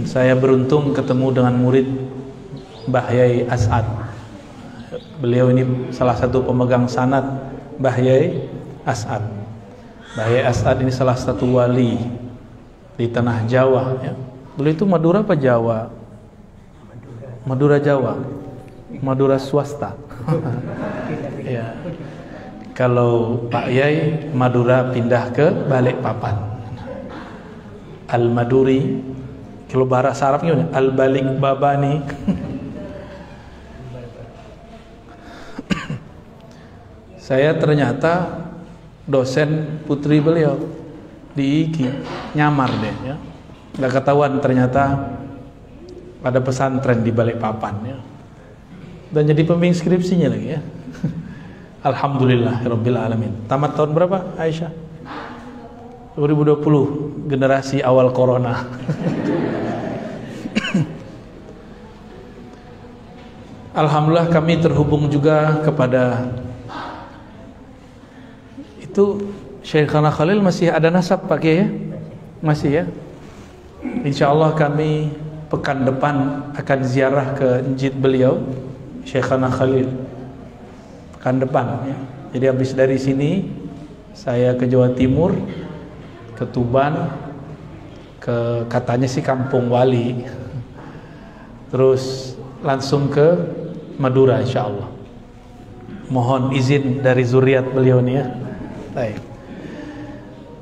Saya beruntung ketemu dengan murid Mbah Yai As'ad. Beliau ini salah satu pemegang sanad Mbah Yai As'ad. Mbah Yai As'ad ini salah satu wali di tanah Jawa ya. Beliau itu Madura apa Jawa? Madura Jawa. Madura swasta. Ya. Kalau Pak Yai Madura pindah ke Balikpapan. Al-Maduri. Kalau bahasa Arab gimana? Al-Balikbabani. Saya ternyata dosen putri beliau di IKI, nyamar deh ya. Nggak ketahuan ternyata ada pesantren di Balikpapan ya. Dan jadi pembimbing skripsinya lagi ya. Alhamdulillahirabbil alamin. Tamat tahun berapa Aisyah? 2020, generasi awal corona. Alhamdulillah kami terhubung juga kepada itu Syekhana Khalil. Masih ada nasab pakai ya? Masih ya? Insyaallah kami pekan depan akan ziarah ke masjid beliau Syekhana Khalil pekan depan ya. Jadi habis dari sini saya ke Jawa Timur, ke Tuban, ke katanya sih Kampung Wali, terus langsung ke Madura insyaallah. Mohon izin dari zuriat beliau nih ya. Baik.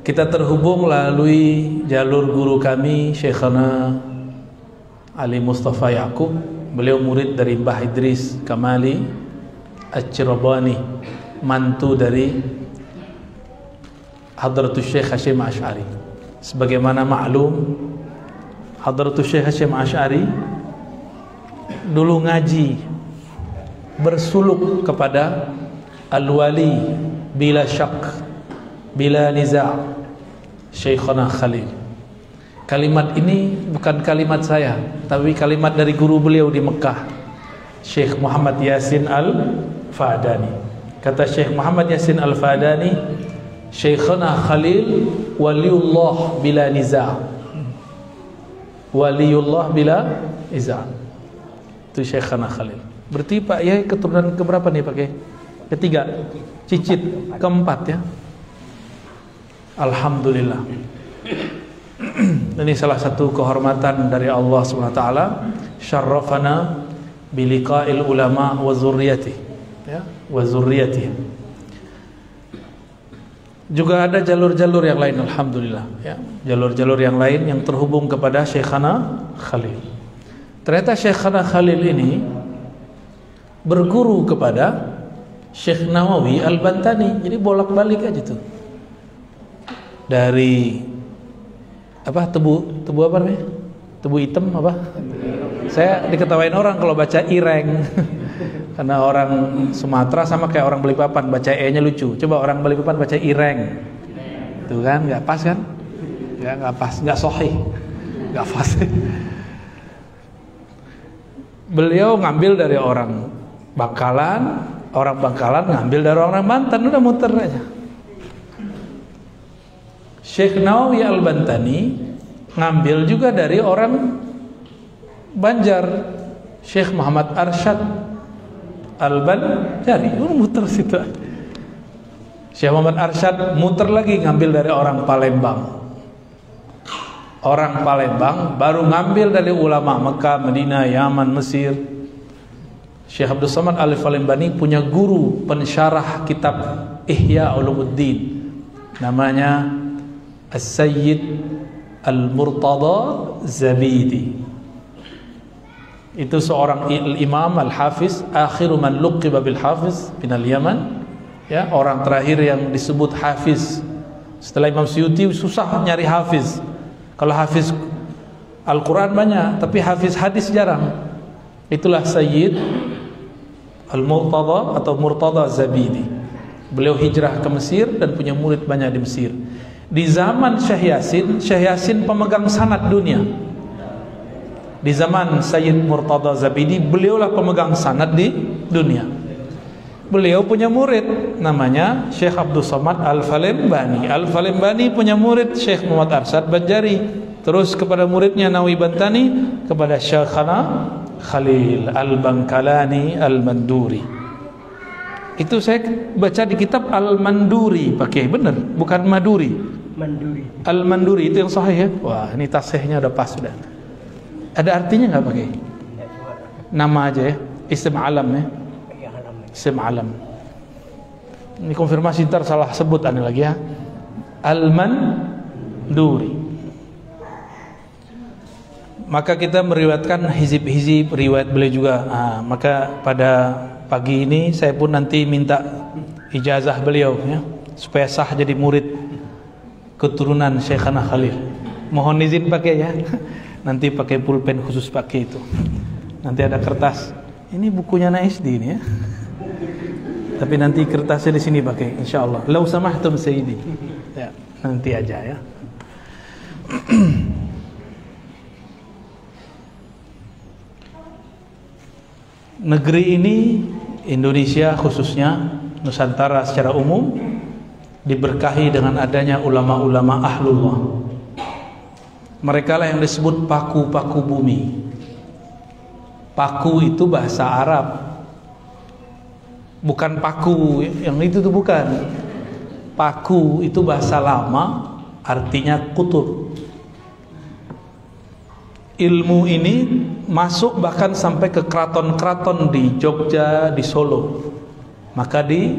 Kita terhubung melalui jalur guru kami Syekhana Ali Mustafa Yaqub. Beliau murid dari Mbah Idris Kamali Al-Cirabani, mantu dari Hadratus Syekh Hasyim Asy'ari. Sebagaimana maklum, Hadratus Syekh Hasyim Asy'ari dulu ngaji bersuluk kepada Al-Wali bila syak, bila niza' Syekhana Khalil. Kalimat ini bukan kalimat saya, tapi kalimat dari guru beliau di Mekah, Syekh Muhammad Yasin Al-Fadani. Kata Syekh Muhammad Yasin Al-Fadani, Syekhana Khalil waliullah bila niza'. Waliullah bila niza'. Itu Syekhana Khalil. Berarti Pak Yai keturunan keberapa nih Pak Yai? Ketiga, cicit keempat ya. Alhamdulillah. Ini salah satu kehormatan dari Allah SWT. Syarrafana biliqa'il ulama wa zurriyati ya, wa zurriyati. Juga ada jalur-jalur yang lain alhamdulillah ya. Jalur-jalur yang lain yang terhubung kepada Syekhana Khalil. Ternyata Syekhana Khalil ini berguru kepada Syekh Nawawi Al-Bantani. Jadi bolak-balik aja tuh. Dari apa tebu apa namanya? Tebu hitam apa? Saya diketawain orang kalau baca ireng. Karena orang Sumatera sama kayak orang Balikpapan baca e-nya lucu. Coba orang Balikpapan baca ireng. Tuh kan enggak pas kan? Ya enggak pas, enggak sahih. Enggak pas. Beliau ngambil dari orang Bangkalan, orang Bangkalan ngambil dari orang Banten, udah muter aja. Syekh Nawawi Al-Bantani ngambil juga dari orang Banjar, Syekh Muhammad Arsyad Al-Banjari, udah muter situ. Syekh Muhammad Arsyad muter lagi ngambil dari orang Palembang. Orang Palembang baru ngambil dari ulama Mekah, Madinah, Yaman, Mesir. Syekh Abdul Somad Al-Falembani punya guru pensyarah kitab Ihya Ulumuddin, namanya As-Sayyid Al-Murtada Zabidi. Itu seorang imam al-hafiz, akhiru man luqiba bil hafiz minal Yaman ya, orang terakhir yang disebut hafiz. Setelah Imam Suyuti susah nyari hafiz. Kalau hafiz Al-Quran banyak, tapi hafiz hadis jarang. Itulah Sayyid Al-Murtada atau Murtada Zabidi. Beliau hijrah ke Mesir dan punya murid banyak di Mesir. Di zaman Syekh Yasin pemegang sanad dunia. Di zaman Sayyid Murtada Zabidi, beliaulah pemegang sanad di dunia. Beliau punya murid namanya Syekh Abdul Somad Al-Falembani. Al-Falembani punya murid Syekh Muhammad Arsyad Banjari. terus kepada muridnya Nawawi Bantani, kepada Syekhana Khalil Al-Bangkalani Al-Manduri. Itu saya baca di kitab Al-Manduri, pakai benar, bukan Maduri. Manduri. Al-Manduri itu yang sahih ya. Wah, ini tasihnya udah pas sudah. Ada artinya nggak pakai? Nama aja ya, isim alam ya. Isim alam. Ini konfirmasi ntar salah sebut ane lagi ya. Al-Manduri. Maka kita meriwayatkan hizib-hizib riwayat beliau juga. Maka pada pagi ini saya pun nanti minta ijazah beliau ya, supaya sah jadi murid keturunan Syekhana Khalil. Mohon izin pakai ya. Nanti pakai pulpen khusus pakai itu. Nanti ada kertas. Ini bukunya SD ini ya. Tapi nanti kertasnya di sini pakai insyaallah. Lau samahtum sayyidi. Ya, nanti aja ya. Negeri ini, Indonesia khususnya, Nusantara secara umum, diberkahi dengan adanya ulama-ulama ahlullah. Mereka lah yang disebut paku-paku bumi. Paku itu bahasa Arab, bukan paku yang itu tuh, bukan. Paku itu bahasa lama, artinya kutub. Ilmu ini masuk bahkan sampai ke keraton-keraton di Jogja, di Solo. Maka di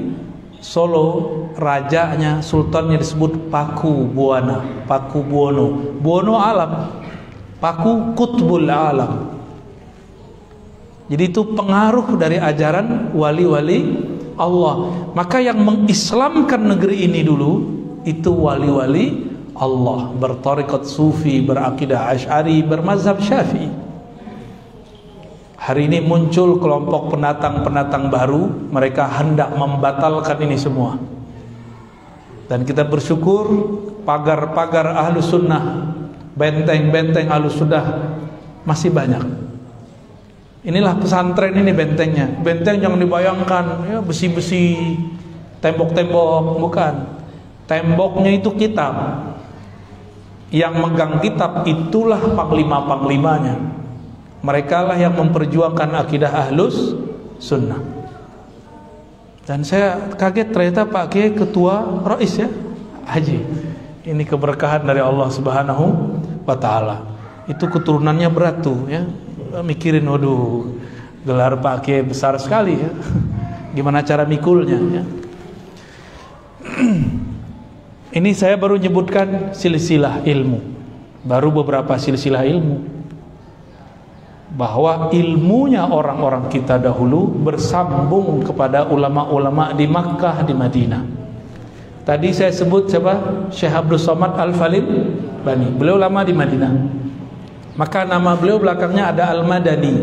Solo rajanya, sultannya disebut Paku Buwana, Paku Buwono. Buwono alam, Paku kutbul alam. Jadi itu pengaruh dari ajaran wali-wali Allah. Maka yang mengislamkan negeri ini dulu itu wali-wali Allah, bertarikat sufi, berakidah Asy'ari, bermazhab Syafi'i. Hari ini muncul kelompok pendatang-pendatang baru, mereka hendak membatalkan ini semua. Dan kita bersyukur pagar-pagar Ahlus Sunnah, benteng-benteng Ahlus Sunnah masih banyak. Inilah pesantren ini bentengnya. Benteng jangan dibayangkan ya besi-besi, tembok-tembok, bukan. Temboknya itu kitab. Yang megang kitab itulah panglima-panglimanya. Mereka lah yang memperjuangkan akidah Ahlus Sunnah. Dan saya kaget ternyata Pak Kiai ketua Rais ya, Haji. Ini keberkahan dari Allah Subhanahu wa taala. Itu keturunannya berat tuh ya. Mikirin, waduh, gelar Pak Kiai besar sekali ya. Gimana cara mikulnya ya. Ini saya baru nyebutkan silsilah ilmu, baru beberapa silsilah ilmu, bahwa ilmunya orang-orang kita dahulu bersambung kepada ulama-ulama di Makkah, di Madinah. Tadi saya sebut siapa? Syekh Abdul Somad Al-Falim Bani. Beliau lama di Madinah, maka nama beliau belakangnya ada Al-Madani,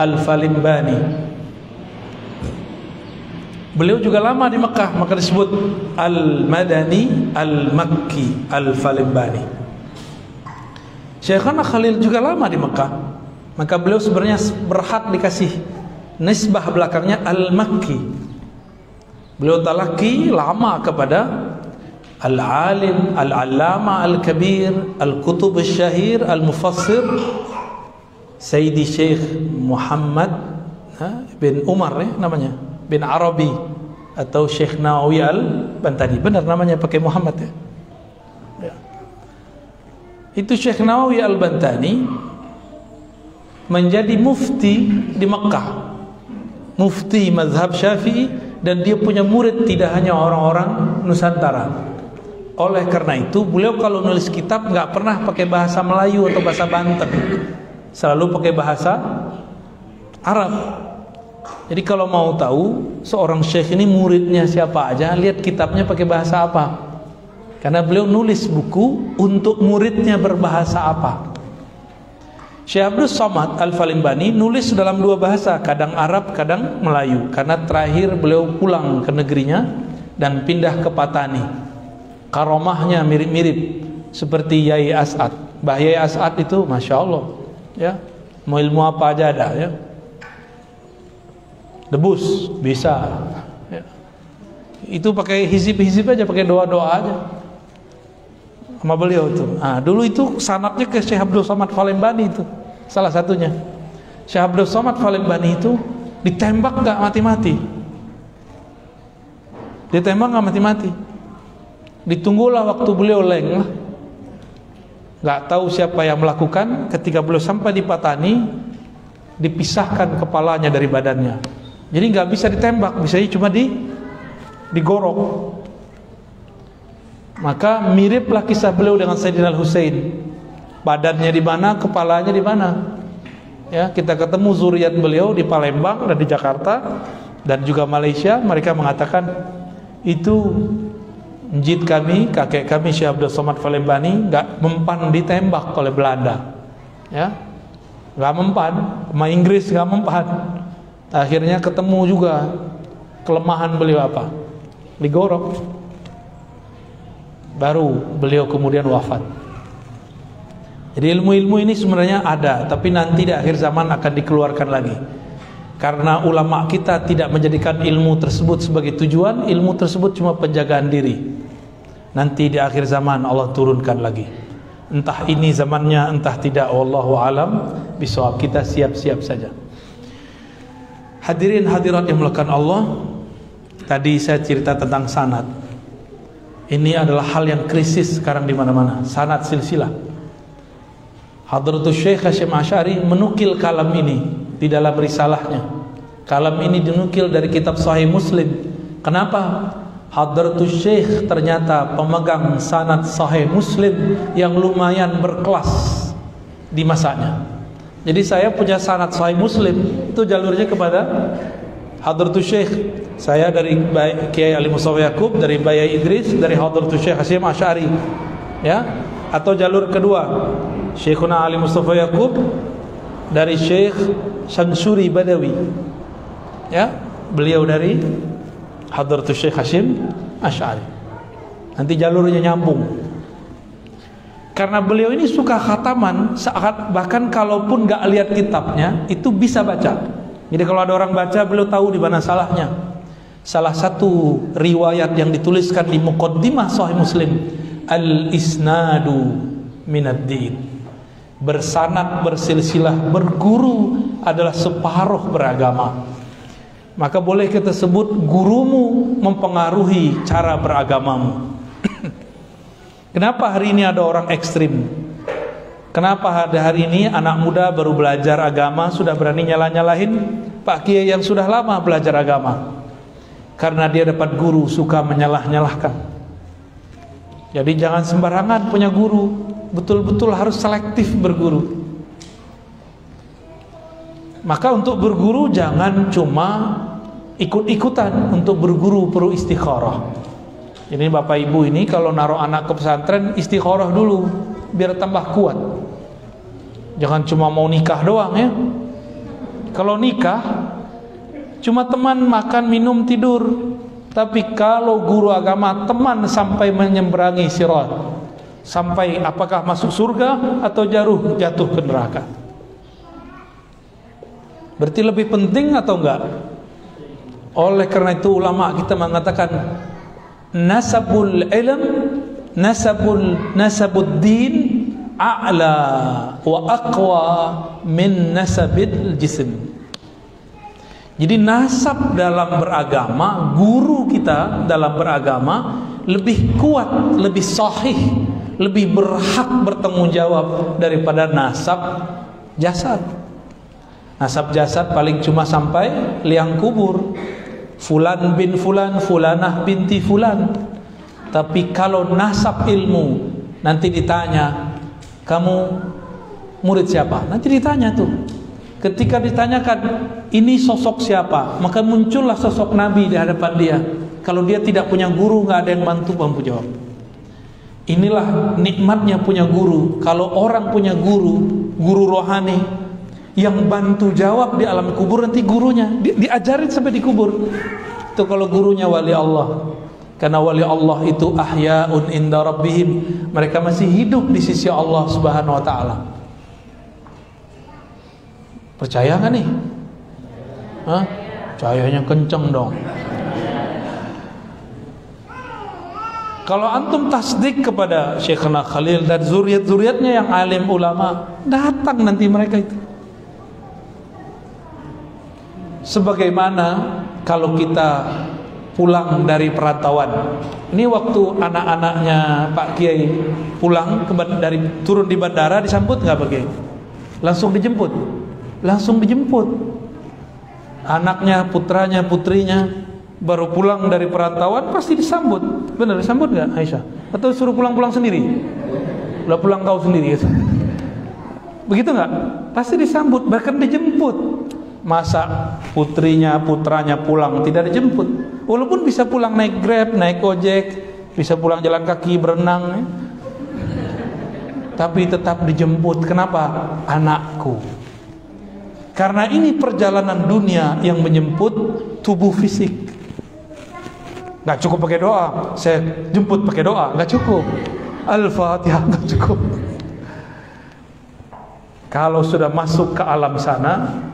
Al-Falim Bani. Beliau juga lama di Mekah, maka disebut Al-Madani Al-Makki Al-Falimbani. Syekhana Khalil juga lama di Mekah, maka beliau sebenarnya berhak dikasih nisbah belakangnya Al-Makki. Beliau talaki lama kepada Al-Alim, Al-Allama, Al-Kabir, Al-Kutub Al-Syahir, Al-Mufassir Sayyidi Syekh Muhammad bin Umar ya, namanya bin Arabi atau Syekh Nawawi Al-Bantani. Benar namanya pakai Muhammad ya. Ya. Itu Syekh Nawawi Al-Bantani menjadi mufti di Mekah, mufti mazhab Syafi'i, dan dia punya murid tidak hanya orang-orang Nusantara. Oleh karena itu beliau kalau nulis kitab nggak pernah pakai bahasa Melayu atau bahasa Banten, selalu pakai bahasa Arab. Jadi kalau mau tahu seorang syekh ini muridnya siapa aja, lihat kitabnya pakai bahasa apa. Karena beliau nulis buku untuk muridnya berbahasa apa. Syekh Abdul Somad Al-Falimbani nulis dalam dua bahasa, kadang Arab, kadang Melayu. Karena terakhir beliau pulang ke negerinya dan pindah ke Patani. Karomahnya mirip-mirip seperti Yai As'ad. Mbah Yai As'ad itu Masya Allah ya, mau ilmu apa aja ada ya. Debus bisa ya. Itu pakai hizib-hizib aja, pakai doa-doa aja. sama beliau itu. Nah, dulu itu sanadnya ke Syekh Abdul Somad Palembani itu salah satunya. Syekh Abdul Somad Palembani itu ditembak nggak mati-mati, ditembak nggak mati-mati. Ditunggulah waktu beliau lengah, nggak tahu siapa yang melakukan. Ketika beliau sampai di Patani, dipisahkan kepalanya dari badannya. Jadi nggak bisa ditembak, bisa cuma digorok. Maka miriplah kisah beliau dengan Sayyidina Al-Husain. Badannya di mana, kepalanya di mana. Ya, kita ketemu zuriat beliau di Palembang dan di Jakarta dan juga Malaysia. Mereka mengatakan itu njid kami, kakek kami Syekh Abdul Somad Palembani nggak mempan ditembak oleh Belanda. Ya, nggak mempan, sama Inggris nggak mempan. Akhirnya ketemu juga kelemahan beliau apa? Digorok. Baru beliau kemudian wafat. Jadi ilmu-ilmu ini sebenarnya ada, tapi nanti di akhir zaman akan dikeluarkan lagi. Karena ulama kita tidak menjadikan ilmu tersebut sebagai tujuan, ilmu tersebut cuma penjagaan diri. Nanti di akhir zaman Allah turunkan lagi. Entah ini zamannya, entah tidak, wallahu alam bisawab. Kita siap-siap saja. Hadirin hadirat yang dimuliakan Allah, tadi saya cerita tentang sanad. Ini adalah hal yang krisis sekarang di mana-mana. Sanad silsilah. Hadratus Syekh Hasyim Asy'ari menukil kalam ini di dalam risalahnya. Kalam ini dinukil dari kitab Sahih Muslim. Kenapa? Hadratus Syekh ternyata pemegang sanad Sahih Muslim yang lumayan berkelas di masanya. Jadi saya punya sanad Sahih Muslim, itu jalurnya kepada Hadratus Syekh. Saya dari Kiai Ali Mustafa Yaqub, dari Bayai Idris, dari Hadratus Syekh Hasyim Asy'ari. Ya, atau jalur kedua, Syekhuna Ali Mustafa Yaqub dari Syekh Syamsuri Badawi. Ya, beliau dari Hadratus Syekh Hasyim Asy'ari. Nanti jalurnya nyambung. Karena beliau ini suka khataman, bahkan kalaupun nggak lihat kitabnya, itu bisa baca. Jadi kalau ada orang baca, beliau tahu di mana salahnya. Salah satu riwayat yang dituliskan di Muqaddimah Sahih Muslim, al-isnadu minad-din. Bersanad, bersilsilah, berguru adalah separuh beragama. Maka boleh kita sebut gurumu mempengaruhi cara beragamamu. Kenapa hari ini ada orang ekstrim? Kenapa hari ini anak muda baru belajar agama sudah berani nyalah-nyalahin Pak Kiai yang sudah lama belajar agama? Karena dia dapat guru suka menyalah-nyalahkan. Jadi jangan sembarangan punya guru, betul-betul harus selektif berguru. Maka untuk berguru jangan cuma ikut-ikutan. Untuk berguru perlu istikharah. Jadi bapak ibu ini kalau naruh anak ke pesantren, istikharah dulu biar tambah kuat. Jangan cuma mau nikah doang ya. Kalau nikah cuma teman makan minum tidur. Tapi kalau guru agama teman sampai menyeberangi sirat, sampai apakah masuk surga atau jatuh ke neraka. Berarti lebih penting atau enggak? Oleh karena itu ulama kita mengatakan nasabul ilm, nasabud din a'la wa aqwa min nasabil jism. Jadi nasab dalam beragama, guru kita dalam beragama lebih kuat, lebih sahih, lebih berhak bertanggung jawab daripada nasab jasad. Nasab jasad paling cuma sampai liang kubur. Fulan bin fulan, fulanah binti fulan. Tapi kalau nasab ilmu, nanti ditanya, kamu murid siapa? Nanti ditanya tuh. Ketika ditanyakan ini sosok siapa, maka muncullah sosok Nabi di hadapan dia. Kalau dia tidak punya guru, nggak ada yang bantu jawab. Inilah nikmatnya punya guru. Kalau orang punya guru, guru rohani yang bantu jawab di alam kubur, nanti gurunya diajarin sampai di kubur. Itu kalau gurunya wali Allah. Karena wali Allah itu ahya'un inda rabbihim, mereka masih hidup di sisi Allah Subhanahu wa taala. Percaya nggak nih? Hah? Cahayanya kenceng dong. Kalau antum tasdik kepada Syekhna Khalil dan zuriat-zuriatnya yang alim ulama, datang nanti mereka itu. Sebagaimana kalau kita pulang dari perantauan, ini waktu anak-anaknya Pak Kiai pulang turun di bandara, disambut nggak Pak Kiai? Langsung dijemput, langsung dijemput. Anaknya, putranya, putrinya baru pulang dari perantauan pasti disambut. Benar disambut nggak Aisyah? Atau suruh pulang-pulang sendiri? Udah pulang kau sendiri gitu. Begitu nggak? Pasti disambut, bahkan dijemput. Masa putrinya, putranya pulang tidak dijemput? Walaupun bisa pulang naik Grab, naik ojek, bisa pulang jalan kaki, berenang ya. Tapi tetap dijemput. Kenapa? Anakku. Karena ini perjalanan dunia yang menjemput tubuh fisik. Nggak cukup pakai doa, saya jemput pakai doa, nggak cukup. Al-Fatihah nggak cukup. Kalau sudah masuk ke alam sana,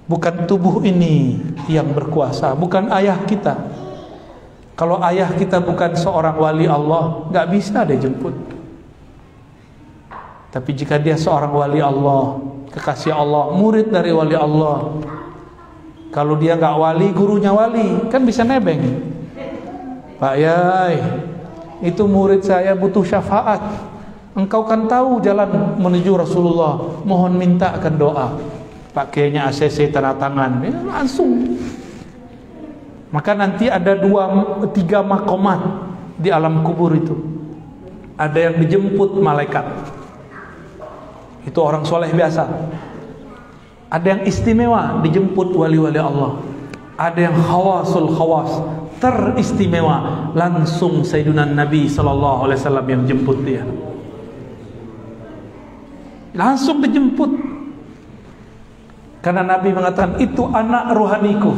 bukan tubuh ini yang berkuasa, bukan ayah kita. Kalau ayah kita bukan seorang wali Allah, nggak bisa dia jemput. Tapi jika dia seorang wali Allah, kekasih Allah, murid dari wali Allah, kalau dia nggak wali, gurunya wali, kan bisa nebeng. Pak Yai, itu murid saya butuh syafaat. Engkau kan tahu jalan menuju Rasulullah, mohon mintakan doa. Pak Kiainya ACC tanda tangan, ya, langsung. Maka nanti ada 2-3 makomat di alam kubur itu. Ada yang dijemput malaikat, itu orang soleh biasa. Ada yang istimewa, dijemput wali-wali Allah. Ada yang khawasul khawas, teristimewa, langsung Sayyidina Nabi SAW yang jemput dia. Langsung dijemput. Karena Nabi mengatakan, itu anak rohaniku.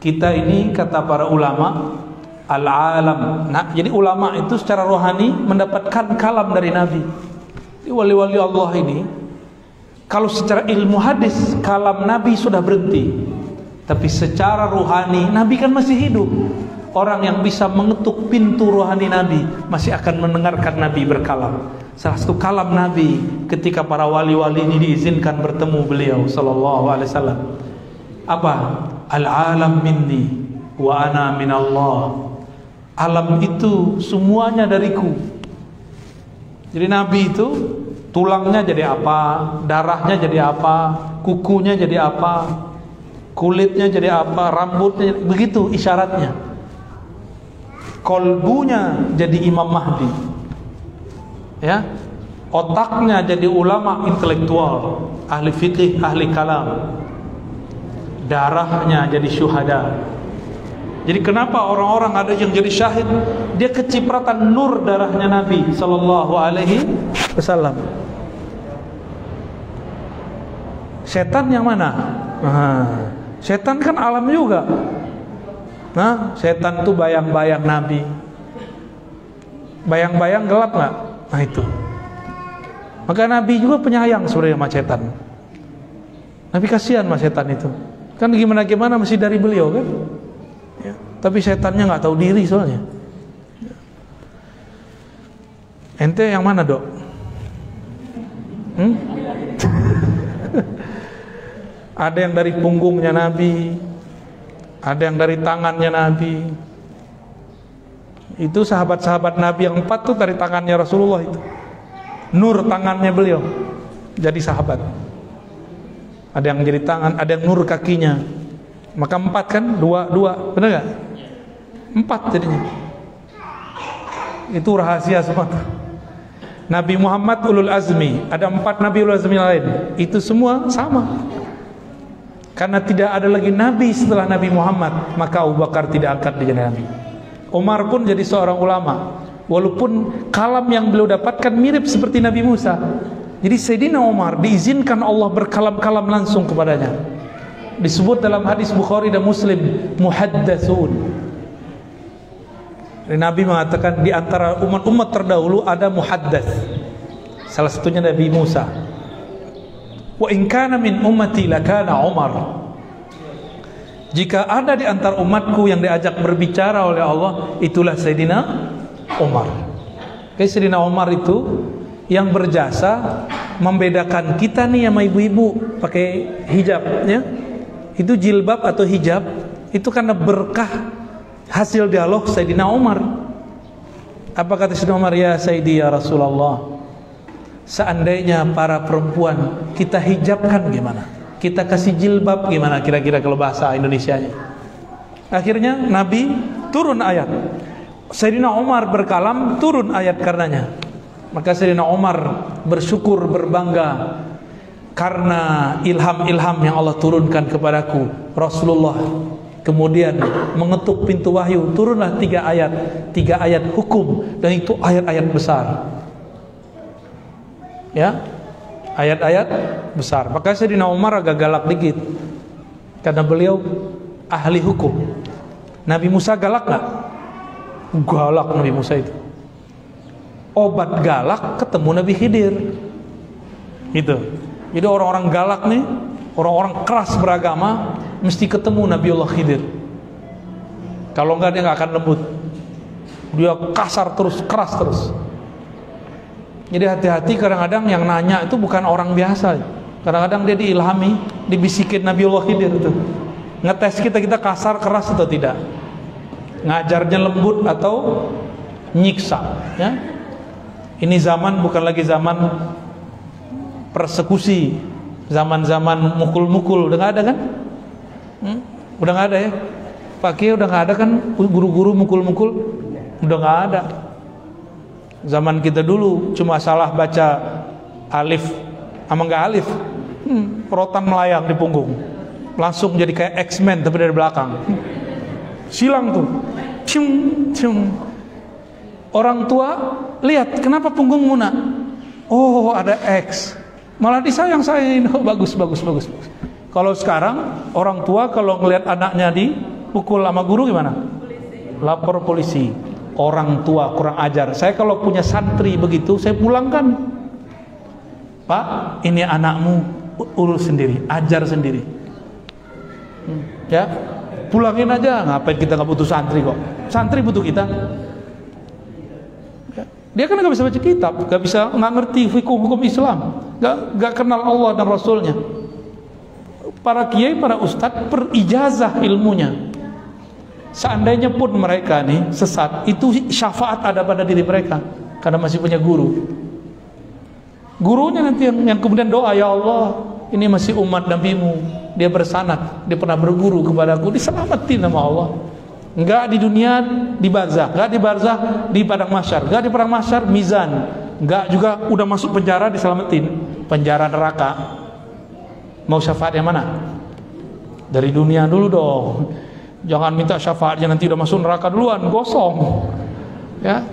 Kita ini, kata para ulama, al-alam. Nah, jadi ulama itu secara rohani mendapatkan kalam dari Nabi. Wali-wali Allah ini, kalau secara ilmu hadis kalam Nabi sudah berhenti, tapi secara rohani Nabi kan masih hidup. Orang yang bisa mengetuk pintu rohani Nabi masih akan mendengarkan Nabi berkalam. Salah satu kalam Nabi ketika para wali-wali ini diizinkan bertemu beliau sallallahu alaihi wasallam, apa? Al-alam minni wa ana minallah. Alam itu semuanya dariku. Jadi Nabi itu tulangnya jadi apa, darahnya jadi apa, kukunya jadi apa, kulitnya jadi apa, rambutnya, begitu isyaratnya. Kolbunya jadi Imam Mahdi, ya, otaknya jadi ulama intelektual, ahli fikih, ahli kalam, darahnya jadi syuhada. Jadi kenapa orang-orang ada yang jadi syahid? Dia kecipratan nur darahnya Nabi Sallallahu Alaihi Wasallam. Setan yang mana? Setan kan alam juga. Nah, setan itu bayang-bayang Nabi. Bayang-bayang gelap nggak? Nah itu. Maka Nabi juga penyayang sebenarnya sama setan. Nabi kasihan sama setan itu. Kan gimana-gimana masih dari beliau kan? Ya. Tapi setannya nggak tahu diri soalnya. Ente yang mana, Dok? Ada yang dari punggungnya Nabi, ada yang dari tangannya Nabi. Itu sahabat-sahabat Nabi yang 4 tuh dari tangannya Rasulullah itu. Nur tangannya beliau jadi sahabat. Ada yang jadi tangan, ada yang nur kakinya. Maka 4 kan, 2, benar gak? 4 jadinya. Itu rahasia semua. Nabi Muhammad ulul azmi, ada 4 Nabi ulul azmi lain. Itu semua sama. Karena tidak ada lagi Nabi setelah Nabi Muhammad, maka Abu Bakar tidak angkat menjadi Nabi. Umar pun jadi seorang ulama, walaupun kalam yang beliau dapatkan mirip seperti Nabi Musa. Jadi Sayyidina Umar diizinkan Allah berkalam-kalam langsung kepadanya. Disebut dalam hadis Bukhari dan Muslim, muhaddatsun. Nabi mengatakan di antara umat-umat terdahulu ada muhaddats. Salah satunya Nabi Musa. Wa in kana min ummati lakana Umar. Jika ada di antara umatku yang diajak berbicara oleh Allah, itulah Sayyidina Umar. Kayak Sayyidina Umar itu yang berjasa membedakan kita nih sama ibu-ibu pakai hijab ya. Itu jilbab atau hijab itu karena berkah hasil dialog Sayyidina Umar. Apa kata Sayyidina Umar? Ya Sayyidi ya Rasulullah, seandainya para perempuan kita hijabkan gimana? Kita kasih jilbab gimana kira-kira kalau bahasa Indonesianya? Akhirnya Nabi turun ayat. Sayyidina Umar berkalam, turun ayat karenanya. Maka Sayyidina Umar bersyukur, berbangga karena ilham-ilham yang Allah turunkan kepadaku. Rasulullah kemudian mengetuk pintu wahyu, turunlah 3 ayat hukum, dan itu ayat-ayat besar. Ya, ayat-ayat besar. Maka Sayyidina Umar agak galak dikit karena beliau ahli hukum. Nabi Musa galak nggak? Galak Nabi Musa itu. Obat galak ketemu Nabi Khidir. Gitu. Jadi orang-orang galak nih, orang-orang keras beragama, mesti ketemu Nabiullah Khidir. Kalau enggak dia nggak akan lembut. Dia kasar terus, keras terus. Jadi hati-hati, kadang-kadang yang nanya itu bukan orang biasa. Kadang-kadang dia diilhami, dibisikin Nabiullah Khidir itu. Ngetes kita kasar, keras atau tidak. Ngajarnya lembut atau nyiksa, ya. Ini zaman bukan lagi zaman persekusi, zaman-zaman mukul-mukul. Udah nggak ada kan? Udah nggak ada ya? Pak Kiai udah nggak ada kan? Guru-guru mukul-mukul udah nggak ada. Zaman kita dulu cuma salah baca alif sama nggak alif, rotan melayang di punggung, langsung jadi kayak X-Men tapi dari belakang. Silang tuh, cium. Orang tua lihat, kenapa punggungmu nak? Oh ada X, malah disayang-sayangin. Oh, bagus. Kalau sekarang orang tua kalau ngelihat anaknya dipukul sama guru gimana? Lapor polisi. Orang tua kurang ajar. Saya kalau punya santri begitu, saya pulangkan. Pak, ini anakmu, urus sendiri, ajar sendiri. Ya, pulangin aja. Ngapain kita nggak butuh santri kok? Santri butuh kita. Dia kan nggak bisa baca kitab, nggak ngerti hukum Islam, nggak kenal Allah dan Rasulnya. Para kiai, para ustadz perijazah ilmunya. Seandainya pun mereka nih sesat, itu syafaat ada pada diri mereka karena masih punya guru. Gurunya nanti yang kemudian doa, ya Allah, ini masih umat Nabimu, dia bersanad, dia pernah berguru kepadaku, diselamatin sama Allah. Enggak di dunia, di barzakh, enggak di barzakh, di padang mahsyar, enggak di padang mahsyar, mizan, enggak juga udah masuk penjara diselamatin, penjara neraka. Mau syafaat yang mana? Dari dunia dulu dong. Jangan minta syafaatnya nanti udah masuk neraka duluan, gosong. Ya.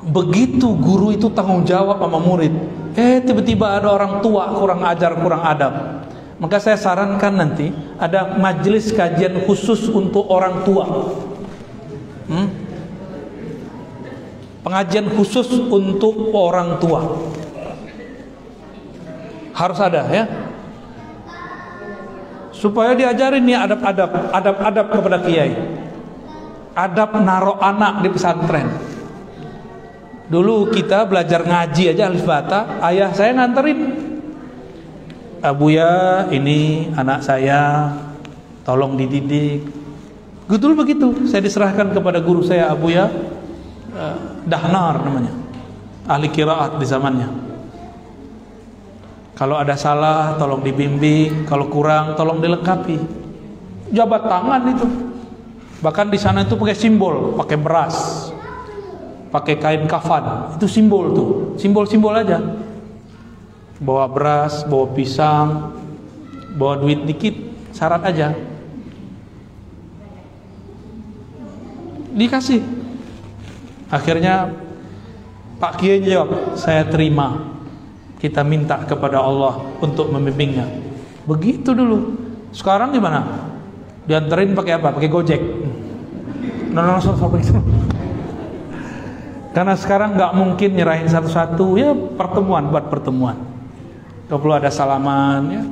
Begitu guru itu tanggung jawab sama murid. Tiba-tiba ada orang tua kurang ajar, kurang adab. Maka saya sarankan nanti ada majelis kajian khusus untuk orang tua. Pengajian khusus untuk orang tua. Harus ada ya. Supaya diajarin nih adab-adab kepada kiai. Adab naruh anak di pesantren. Dulu kita belajar ngaji aja alif bata, ayah saya nganterin. Abuya, ini anak saya, tolong dididik. Betul begitu. Saya diserahkan kepada guru saya, Abuya Dahnar namanya, ahli qiraat di zamannya. Kalau ada salah, tolong dibimbing. Kalau kurang, tolong dilengkapi. Jabat tangan itu. Bahkan di sana itu pakai simbol, pakai beras, pakai kain kafan. Itu simbol tuh, simbol-simbol aja. Bawa beras, bawa pisang, bawa duit dikit, syarat aja. Dikasih. Akhirnya Pak Kiai jawab, saya terima. Kita minta kepada Allah untuk membimbingnya. Begitu dulu. Sekarang gimana? Dianterin pakai apa? Pakai Gojek. Karena sekarang nggak mungkin nyerahin satu-satu, ya pertemuan buat pertemuan. Kalau perlu ada salaman ya.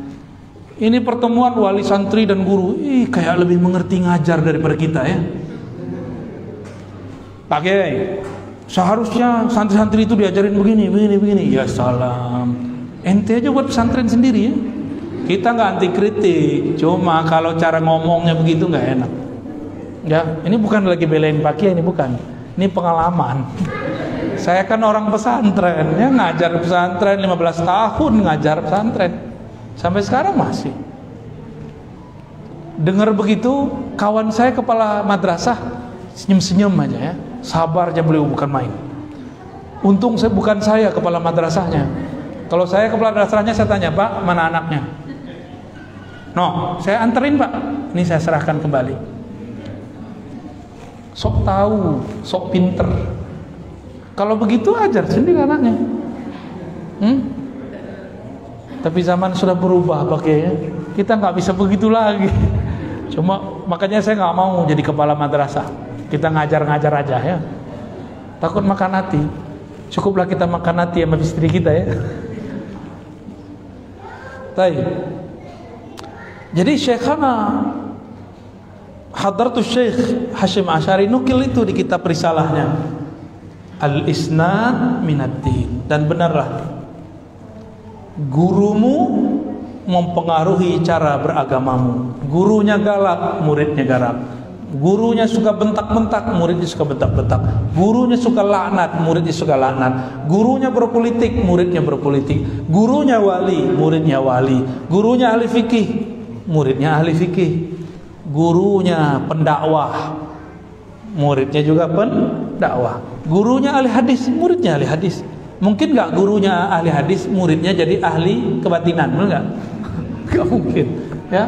Ini pertemuan wali santri dan guru, kayak lebih mengerti ngajar daripada kita ya. Pak Kiai, seharusnya santri-santri itu diajarin begini. Ya salam. Ente aja buat pesantren sendiri ya. Kita nggak anti kritik, cuma kalau cara ngomongnya begitu nggak enak. Ya, ini bukan lagi belain Pak Kiai, ini bukan. Ini pengalaman. Saya kan orang pesantren, ya ngajar pesantren 15 tahun ngajar pesantren. Sampai sekarang masih. Dengar begitu, kawan saya kepala madrasah senyum-senyum aja ya. Sabarnya beliau bukan main. Untung bukan saya kepala madrasahnya. Kalau saya kepala madrasahnya saya tanya, Pak, mana anaknya? No, saya anterin Pak. Ini saya serahkan kembali. Sok tahu, sok pinter. Kalau begitu ajar sendiri anaknya. Tapi zaman sudah berubah pakainya. Kita nggak bisa begitu lagi. Cuma makanya saya nggak mau jadi kepala madrasah. Kita ngajar-ngajar aja ya. Takut makan hati. Cukuplah kita makan hati sama istri kita ya. Baik. Jadi Syekhana Hadratus Syekh Hasyim Asy'ari nukil itu di kitab risalahnya Al-Isnad Minad-Din. Dan benarlah gurumu mempengaruhi cara beragamamu. Gurunya galak, muridnya galak. Gurunya suka bentak-bentak, muridnya suka bentak-bentak. Gurunya suka laknat, muridnya suka laknat. Gurunya berpolitik, muridnya berpolitik. Gurunya wali, muridnya wali. Gurunya ahli fikih, muridnya ahli fikih. Gurunya pendakwah, muridnya juga pendakwah. Gurunya ahli hadis, muridnya ahli hadis. Mungkin nggak gurunya ahli hadis, muridnya jadi ahli kebatinan, benar nggak? Nggak mungkin, ya.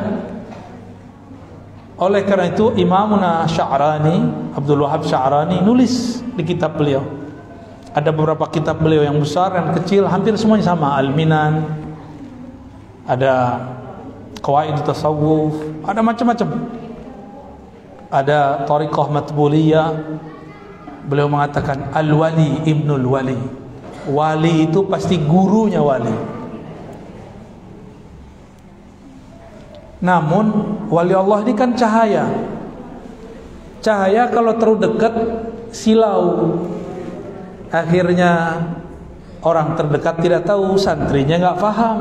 Oleh karena itu Imamuna Sya'rani, Abdul Wahab Sya'rani nulis di kitab beliau. Ada beberapa kitab beliau yang besar dan kecil, hampir semuanya sama. Al-Minan, ada Qawaid Tasawuf, ada macam-macam. Ada Thariqah Matbuliyah. Beliau mengatakan Al-Wali Ibnul Wali. Wali itu pasti gurunya wali. Namun wali Allah ini kan cahaya. Cahaya kalau terlalu dekat silau. Akhirnya orang terdekat tidak tahu, santrinya nggak paham.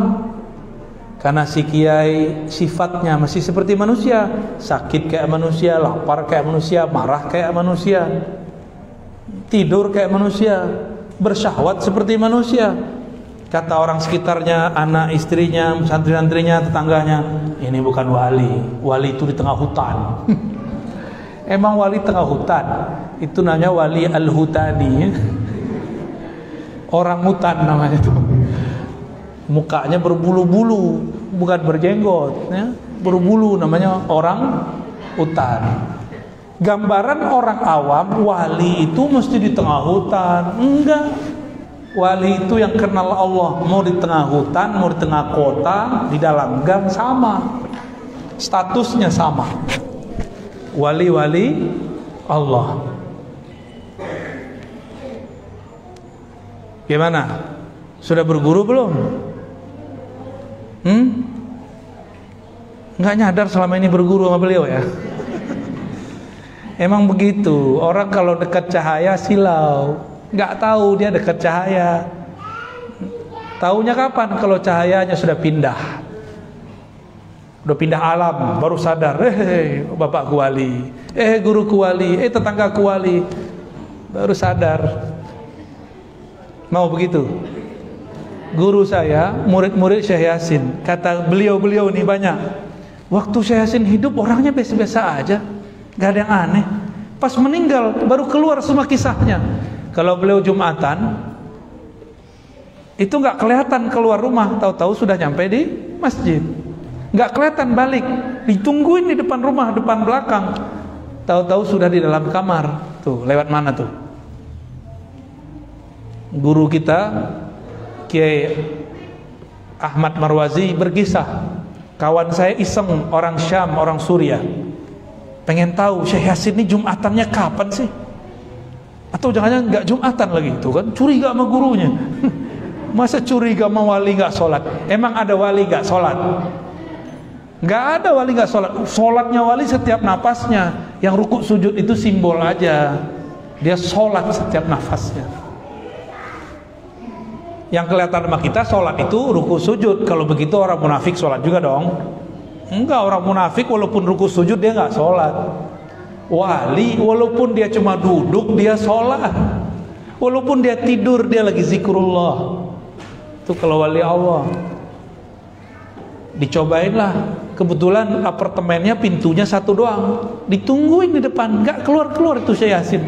Karena si kiai sifatnya masih seperti manusia, sakit kayak manusia, lapar kayak manusia, marah kayak manusia, tidur kayak manusia, bersyahwat seperti manusia. Kata orang sekitarnya, anak istrinya, santri-santrinya, tetangganya, ini bukan wali. Wali itu di tengah hutan. Emang wali tengah hutan? Itu namanya wali al-hutani. Orang hutan namanya itu. Mukanya berbulu-bulu, bukan berjenggot, ya. Berbulu, namanya orang hutan. Gambaran orang awam, wali itu mesti di tengah hutan. Enggak. Wali itu yang kenal Allah, mau di tengah hutan, mau di tengah kota, di dalam gang, sama. Statusnya sama. Wali-wali Allah. Gimana? Sudah berguru belum? Nggak nyadar selama ini berguru sama beliau ya? Emang begitu. Orang kalau dekat cahaya silau. Nggak tahu dia dekat cahaya. Taunya kapan? Kalau cahayanya sudah pindah. Udah pindah alam, baru sadar. Bapakku wali. Guruku wali. Tetanggaku wali. Baru sadar. Mau begitu? Guru saya, murid-murid Syekh Yasin. Kata beliau-beliau nih banyak. Waktu Syekh Yasin hidup orangnya biasa-biasa aja. Nggak ada yang aneh. Pas meninggal baru keluar semua kisahnya. Kalau beliau Jumatan, itu nggak kelihatan keluar rumah, tahu-tahu sudah nyampe di masjid. Nggak kelihatan balik, ditungguin di depan rumah, depan belakang. Tahu-tahu sudah di dalam kamar. Tuh, lewat mana tuh? Guru kita, Kiai Ahmad Marwazi berkisah. Kawan saya iseng, orang Syam, orang Suriah. Pengen tahu Syekh Yasin ini Jumatannya kapan sih? Atau jangan-jangan nggak Jumatan lagi, tuh kan curiga sama gurunya. Masa curiga sama wali nggak sholat? Emang ada wali nggak sholat? Nggak ada wali nggak sholat. Sholatnya wali setiap napasnya. Yang rukuk sujud itu simbol aja. Dia sholat setiap nafasnya. Yang kelihatan sama kita sholat itu ruku sujud. Kalau begitu orang munafik sholat juga dong. Enggak, orang munafik walaupun ruku sujud dia nggak sholat. Wali walaupun dia cuma duduk dia sholat. Walaupun dia tidur dia lagi zikrullah. Itu kalau wali Allah. Dicobainlah. Kebetulan apartemennya pintunya satu doang. Ditungguin di depan, nggak keluar-keluar itu Syekh Yasin.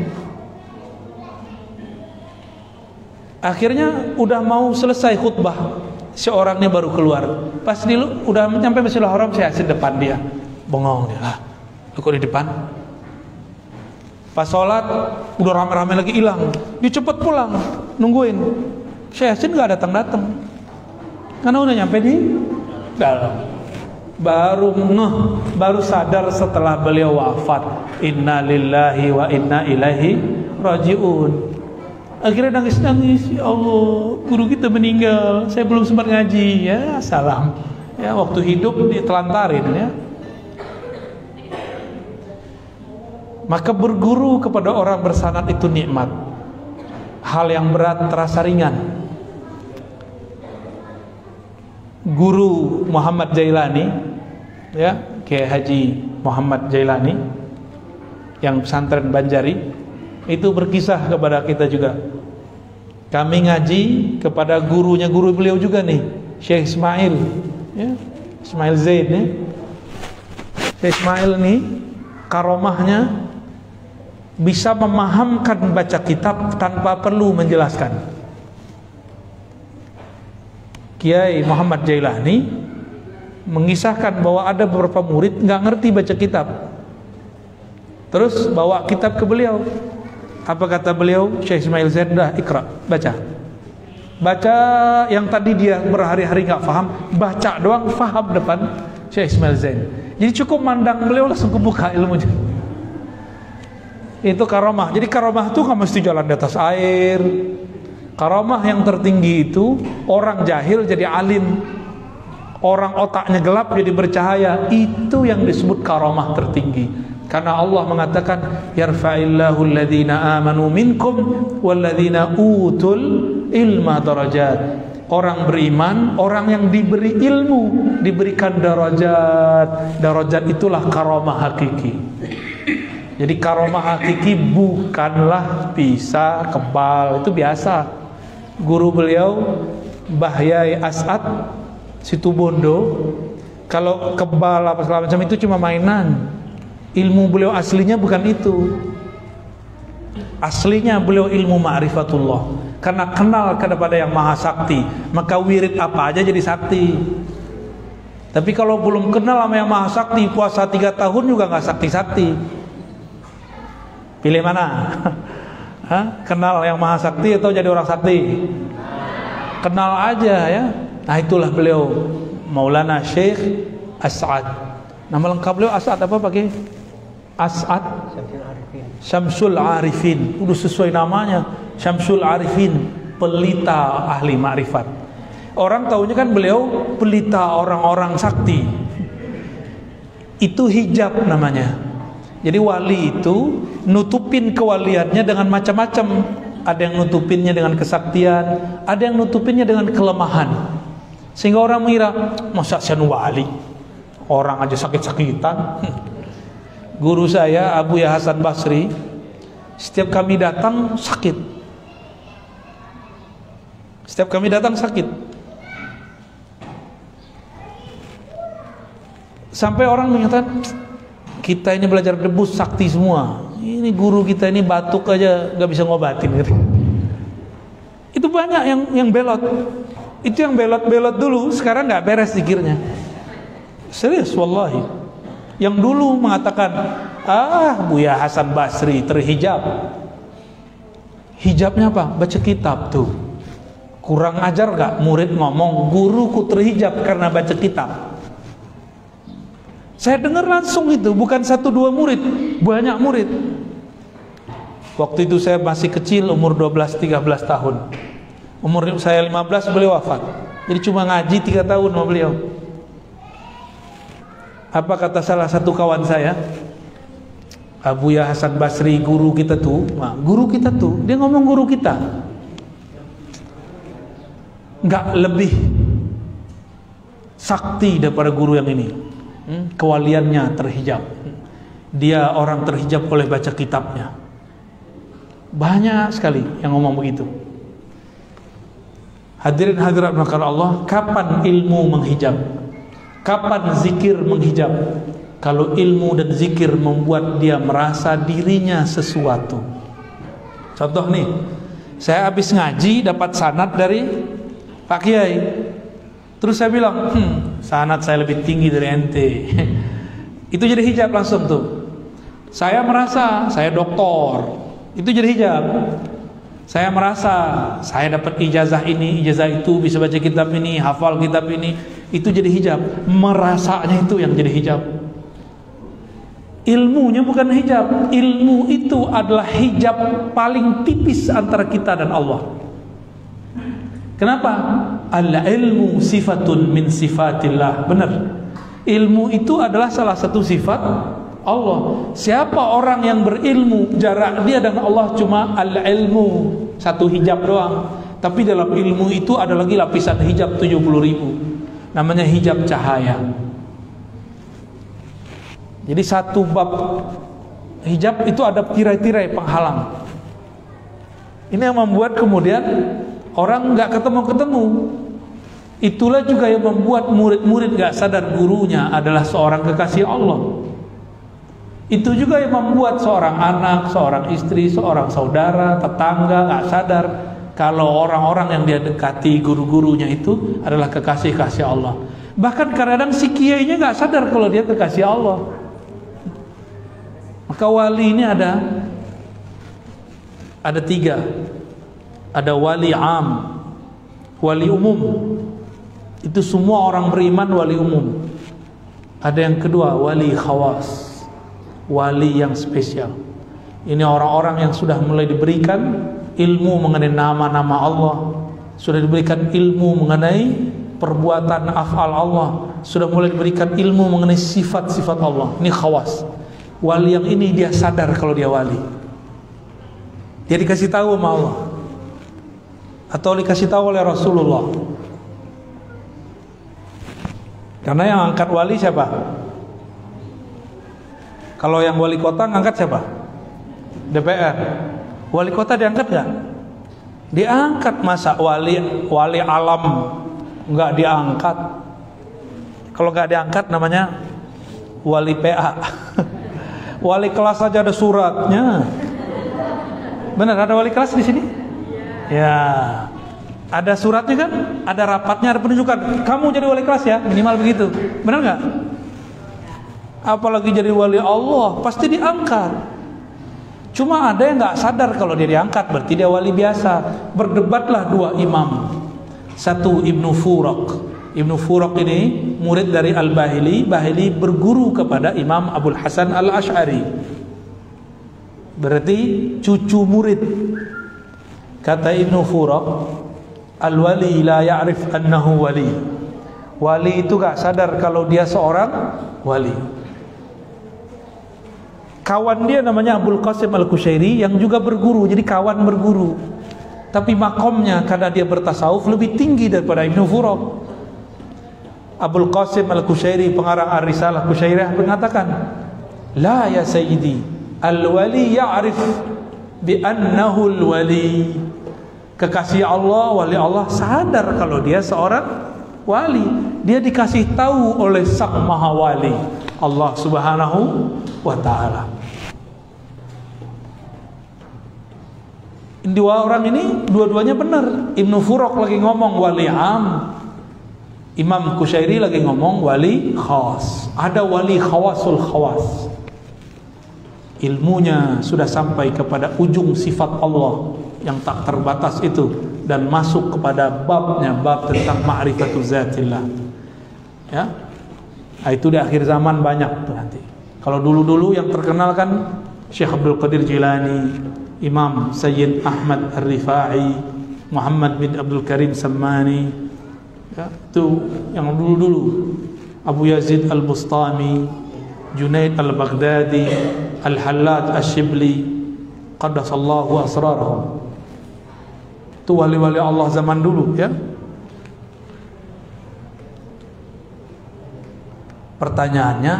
Akhirnya udah mau selesai khutbah, seorangnya baru keluar. Pas udah nyampe Masjidil Haram, Syekh Yasin depan dia. Bengong dia, lah, lu kok di depan? Pas sholat, udah rame-rame lagi hilang. Dia cepet pulang, nungguin. Syekh Yasin nggak datang-datang, karena udah nyampe di dalam. Baru sadar setelah beliau wafat. Inna lillahi wa inna ilaihi rajiun. Akhirnya nangis-nangis, ya Allah, guru kita meninggal, saya belum sempat ngaji. Ya salam, ya waktu hidup ditelantarin ya. Maka berguru kepada orang bersanad itu nikmat. Hal yang berat terasa ringan. Guru Muhammad Jailani, ya, Kiai Haji Muhammad Jailani yang pesantren Banjari, itu berkisah kepada kita juga. Kami ngaji kepada gurunya guru beliau juga nih, Syekh Ismail, ya, Ismail Zaid nih. Syekh Ismail nih karomahnya bisa memahamkan baca kitab tanpa perlu menjelaskan. Kiai Muhammad Jailani mengisahkan bahwa ada beberapa murid nggak ngerti baca kitab, terus bawa kitab ke beliau. Apa kata beliau? Syekh Ismail Zaid, dah ikra, baca yang tadi dia berhari-hari nggak paham, baca doang paham depan Syekh Ismail Zaid. Jadi cukup mandang beliau langsung kebuka ilmunya. Itu karomah. Jadi karomah itu nggak mesti jalan di atas air. Karomah yang tertinggi itu orang jahil jadi alim, orang otaknya gelap jadi bercahaya. Itu yang disebut karomah tertinggi. Karena Allah mengatakan yarfa'illahu alladhina amanu minkum walladhina utul ilma darajat. Orang beriman, orang yang diberi ilmu diberikan darajat. Darajat itulah karomah hakiki. Jadi karomah hakiki bukanlah bisa kebal, itu biasa. Guru beliau Mbah Yai As'ad Situbondo, kalau kebal apa segala macam itu cuma mainan. Ilmu beliau aslinya bukan itu. Aslinya beliau ilmu ma'rifatullah. Karena kenal kepada yang maha sakti, maka wirid apa aja jadi sakti. Tapi kalau belum kenal sama yang maha sakti, puasa 3 tahun juga nggak sakti-sakti. Pilih mana? Hah? Kenal yang maha sakti atau jadi orang sakti? Kenal aja ya. Nah itulah beliau Maulana Syekh As'ad. Nama lengkap beliau As'ad apa pakai? As'ad Syamsul Arifin. Udah sesuai namanya, Syamsul Arifin, pelita ahli ma'rifat. Orang taunya kan beliau pelita orang-orang sakti. Itu hijab namanya. Jadi wali itu nutupin kewaliannya dengan macam-macam. Ada yang nutupinnya dengan kesaktian, ada yang nutupinnya dengan kelemahan. Sehingga orang mengira, masa saya wali? Orang aja sakit-sakitan. Guru saya Abu Ya Hasan Basri, setiap kami datang sakit. Setiap kami datang sakit. Sampai orang menyatakan, kita ini belajar debus sakti semua. Ini guru kita ini batuk aja nggak bisa ngobatin gitu. Itu banyak yang belot. Itu yang belot-belot dulu, sekarang nggak beres zikirnya. Serius wallahi. Yang dulu mengatakan, Buya Hasan Basri terhijab. Hijabnya apa? Baca kitab tuh. Kurang ajar gak murid ngomong, guruku terhijab karena baca kitab. Saya dengar langsung itu, bukan 1-2 murid, banyak murid. Waktu itu saya masih kecil, umur 12-13 tahun. Umur saya 15 beliau wafat. Jadi cuma ngaji 3 tahun sama beliau. Apa kata salah satu kawan saya? Abuya Hasan Basri, guru kita tuh, dia ngomong guru kita nggak lebih sakti daripada guru yang ini. Kewaliannya terhijab, dia orang terhijab oleh baca kitabnya. Banyak sekali yang ngomong begitu. Hadirin hadirat maka Allah, kapan ilmu menghijab? Kapan zikir menghijab? Kalau ilmu dan zikir membuat dia merasa dirinya sesuatu. Contoh nih, saya habis ngaji dapat sanad dari Pak Kiai. Terus saya bilang, sanad saya lebih tinggi dari ente. Itu jadi hijab langsung tuh. Saya merasa saya doktor. Itu jadi hijab. Saya merasa saya dapat ijazah ini, ijazah itu, bisa baca kitab ini, hafal kitab ini. Itu jadi hijab. Merasanya itu yang jadi hijab. Ilmunya bukan hijab. Ilmu itu adalah hijab paling tipis antara kita dan Allah. Kenapa? Al-ilmu sifatun min sifatillah. Benar. Ilmu itu adalah salah satu sifat Allah. Siapa orang yang berilmu, jarak dia dan Allah cuma al-ilmu, satu hijab doang. Tapi dalam ilmu itu ada lagi lapisan hijab 70.000. Namanya hijab cahaya. Jadi satu bab hijab itu ada tirai-tirai penghalang. Ini yang membuat kemudian orang nggak ketemu-ketemu. Itulah juga yang membuat murid-murid nggak sadar gurunya adalah seorang kekasih Allah. Itu juga yang membuat seorang anak, seorang istri, seorang saudara, tetangga nggak sadar kalau orang-orang yang dia dekati, guru-gurunya itu adalah kekasih-kasih Allah. Bahkan kadang-kadang si kiainya nggak sadar kalau dia kekasih Allah. Maka wali ini ada 3. Ada wali am, wali umum. Itu semua orang beriman wali umum. Ada yang kedua, wali khawas, wali yang spesial. Ini orang-orang yang sudah mulai diberikan ilmu mengenai nama-nama Allah, sudah diberikan ilmu mengenai perbuatan af'al Allah, sudah mulai diberikan ilmu mengenai sifat-sifat Allah. Ini khawas. Wali yang ini dia sadar kalau dia wali. Dia dikasih tahu sama Allah atau dikasih tahu oleh Rasulullah. Karena yang angkat wali siapa? Kalau yang wali kota ngangkat siapa? DPR. Wali kota diangkat gak? Diangkat. Masa wali alam nggak diangkat? Kalau nggak diangkat namanya wali PA. Wali kelas saja ada suratnya. Benar, ada wali kelas di sini? Ya. Ada suratnya kan? Ada rapatnya, ada penunjukan. Kamu jadi wali kelas ya, minimal begitu. Benar nggak? Apalagi jadi wali Allah, pasti diangkat. Cuma ada yang nggak sadar kalau dia diangkat, berarti dia wali biasa. Berdebatlah 2 imam. Satu Ibnu Furak. Ibnu Furak ini murid dari Al-Bahili. Bahili berguru kepada Imam Abul Hasan Al-Ash'ari. Berarti cucu murid. Kata Ibnu Furak, al-wali la ya'rif annahu wali. Wali itu gak sadar kalau dia seorang wali. Kawan dia namanya Abul Qasim Al-Kushairi yang juga berguru. Jadi kawan berguru. Tapi makomnya karena dia bertasawuf lebih tinggi daripada Ibnu Furak. Abul Qasim Al-Kushairi, pengarang Ar-Risalah Kushairiyah, mengatakan, la ya sayyidi, al-wali ya'rif bi annahu al-wali. Kekasih Allah, wali Allah sadar kalau dia seorang wali. Dia dikasih tahu oleh Sang Maha Wali, Allah Subhanahu wa ta'ala. Dua orang ini dua-duanya benar. Ibnu Furak lagi ngomong wali am, Imam Kushairi lagi ngomong wali khas. Ada wali khawasul khawas. Ilmunya sudah sampai kepada ujung sifat Allah yang tak terbatas itu dan masuk kepada babnya, bab tentang ma'rifatu zatillah. Ya. Nah, itu di akhir zaman banyak tuh nanti. Kalau dulu-dulu yang terkenal kan Syekh Abdul Qadir Jilani, Imam Sayyid Ahmad Ar-Rifai, Muhammad bin Abdul Karim Sammani. Ya, itu yang dulu-dulu. Abu Yazid Al-Bustami, Junaid al-Baghdadi, Al-Hallaj Ash-Shibli, qaddasallahu asrarahum. Itu wali-wali Allah zaman dulu ya. Pertanyaannya,